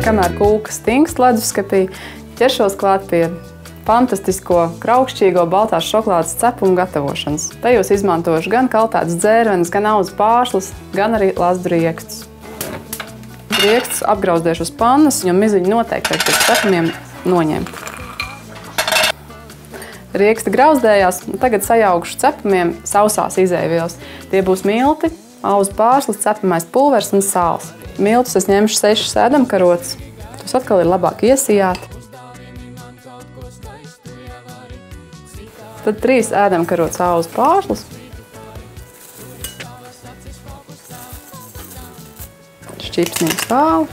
Kamēr kūka stingst leduskapī, ķeršos klāt pie fantastisko, kraukšķīgo baltās šokolādes cepumu gatavošanas. Tajos izmantošu gan kaltētas dzērvenes, gan auzu pārslas, gan arī lazdu riekstus. Riekstus apgrauzdēšu uz pannas, jo miziņu noteikti pēc cepumiem noņemt. Rieksti grauzdējās, un tagad sajaukšu cepumiem sausās izejvielas. Tie būs milti, auzu pārslas, cepamais pulvers un sāls. Miltus es ņemšu 6 ēdamkarotes. Tos atkal ir labāk iesijāt. Tad 3 ēdamkarotes auzu pārslas. Šķipsnīgu sāli.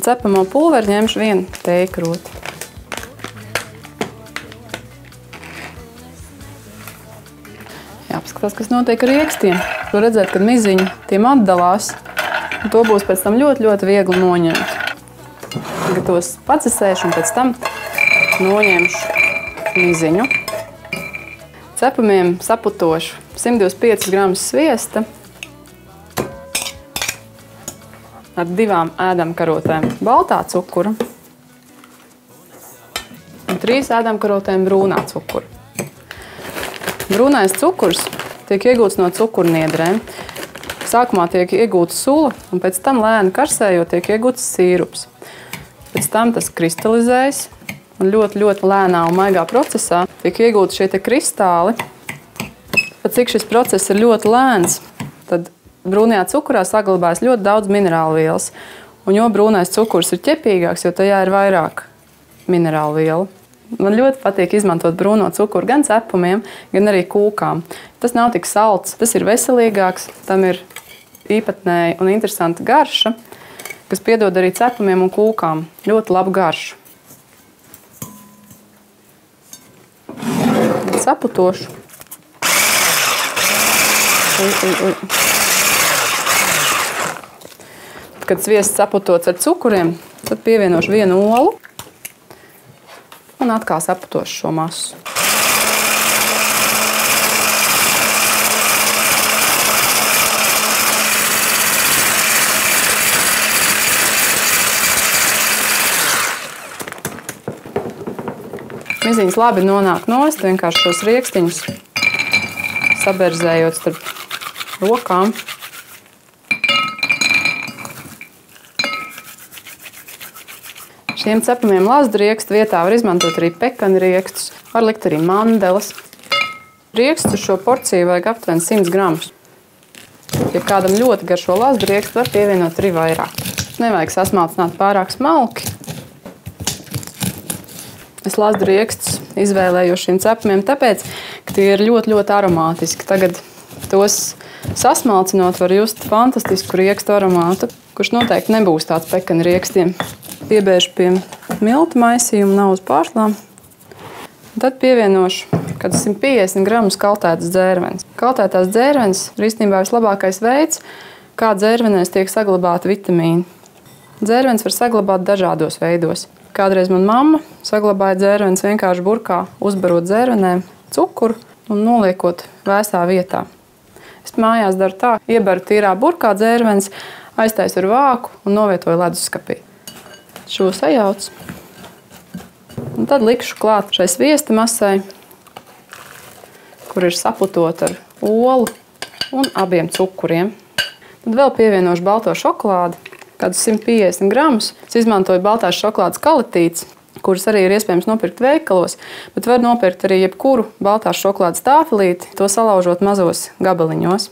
Cepamo pulveri ņemšu 1 tējkroti. Jāpaskatās, kas notiek ar riekstiem. Var redzēt, kad miziņi tiem atdalās. Un to būs pēc tam ļoti, ļoti viegli noņemt. Tagad tos pacisēšu un pēc tam noņemšu miziņu. Cepumiem saputošu 125 gramus sviesta ar 2 ēdamkarotēm baltā cukura un 3 ēdamkarotēm brūnā cukura. Brūnais cukurs tiek iegūts no cukurniedrēm. Sākumā tiek iegūta sula un pēc tam lēni karsējot tiek iegūts sīrups. Pēc tam tas kristalizējas un ļoti, ļoti lēnā un maigā procesā tiek iegūti šie te kristāli. Pat cik šis process ir ļoti lēns, tad brūnajā cukurā saglabājas ļoti daudz minerālvielas. Un jo brūnais cukurs ir ķepīgāks, jo tajā ir vairāk minerālvielu. Man ļoti patīk izmantot brūno cukuru gan cepumiem, gan arī kūkām. Tas nav tik salds, tas ir veselīgāks, tam ir īpatnēja un interesanta garša, kas piedod arī cepumiem un kūkām. Ļoti labu garšu. Saputošu. Kad sviests saputots ar cukuriem, tad pievienošu 1 olu un atkal saputošu šo masu. Miziņas labi nonāk nost, vienkārši šos riekstiņus saberzējot starp rokām. Šiem cepumiem lazdu riekstu vietā var izmantot arī pekanu riekstus, var likt arī mandeles. Riekstus uz šo porciju vajag aptuveni 100 gramus. Ja kādam ļoti garšo lazdu riekstu, var pievienot arī vairāk. Nevajag sasmalcināt pārāk smalki. Es lazdu riekstus izvēlējos šiem cepumiem tāpēc, ka tie ir ļoti, ļoti aromātiski. Tagad tos sasmalcinot var just fantastisku riekstu aromātu, kurš noteikti nebūs tāds pekana riekstiem. Piebēršu pie miltu maisījuma un auzu pārslām. Tad pievienošu kādus 150 gramus kaltētas dzērvenes. Kaltētās dzērvenes ir īstenībā vislabākais veids, kā dzērvenēs tiek saglabāti vitamīni. Dzērvenes var saglabāt dažādos veidos. Kādreiz man mamma saglabāja dzērvenes vienkārši burkā, uzbarot dzērvenēm cukuru un noliekot vēsā vietā. Es mājās daru tā, iebaru tīrā burkā dzērvenes, aiztaisu ar vāku un novietoju leduskapī. Šo sajaucu. Un tad likšu klāt šai sviesta masai, kur ir saputot ar olu un abiem cukuriem. Tad vēl pievienošu balto šokolādi. Kādus 150 gramus. Es izmantoju baltās šokolādes kalatītes, kuras arī ir iespējams nopirkt veikalos, bet var nopirkt arī jebkuru baltās šokolādes tāfelīti, to salaužot mazos gabaliņos.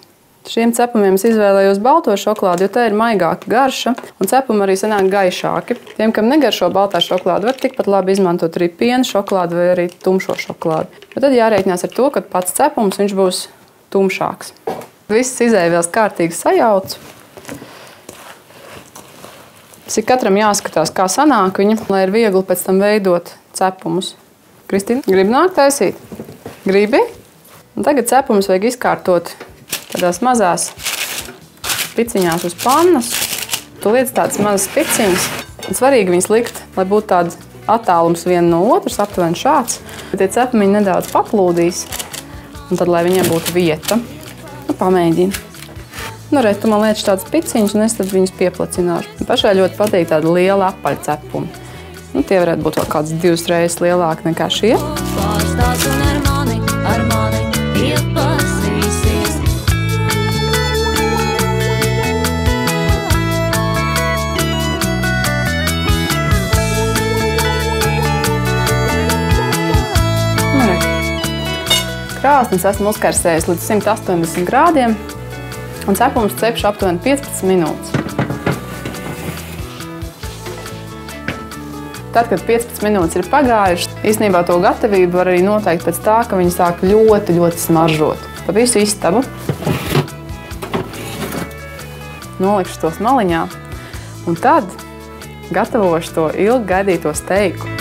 Šiem cepumiem es izvēlējos balto šokolādi, jo tā ir maigāka garša, un cepumi arī sanāk gaišāki. Tiem, kam negaršo baltā šokolāde, var tikpat labi izmantot arī piena šokolādi vai arī tumšo šokolādi. Bet tad jārēķinās ar to, ka pats cepums viņš būs tumšāks. Visas izēvielas kārtīgi sajaucu. Tas ir katram jāskatās, kā sanāk viņa, lai ir viegli pēc tam veidot cepumus. Kristīna, gribi nākt taisīt? Gribi? Un tagad cepumus vajag izkārtot tādās mazās piciņās uz pannas. Tu liec tādas mazas piciņas. Un svarīgi viņas likt, lai būtu tāds attālums viena no otras, aptuveni šāds. Tie cepumiņi nedaudz paplūdīs, un tad, lai viņiem būtu vieta, pamēģini. Nu, redz, tu man lieči tāds piciņš, un es tad viņus pieplicināšu. Pašai ļoti patīk tāda liela apaļcepumi. Nu, tie varētu būt vēl kāds 2 reizes lielāki nekā šie. Pārstāst un ar mani iepazīsies. Nu, redz. Krāsnes esmu uzkarsējis līdz 180 grādiem, un cepums cepšu aptuveni 15 minūtes. Tad, kad 15 minūtes ir pagājušas, īstenībā to gatavību var arī noteikt pēc tā, ka viņi sāk ļoti, ļoti smaržot. Pa visu istabu. Nolikšu tos maliņā, un tad gatavošu to ilgi gaidīto steiku.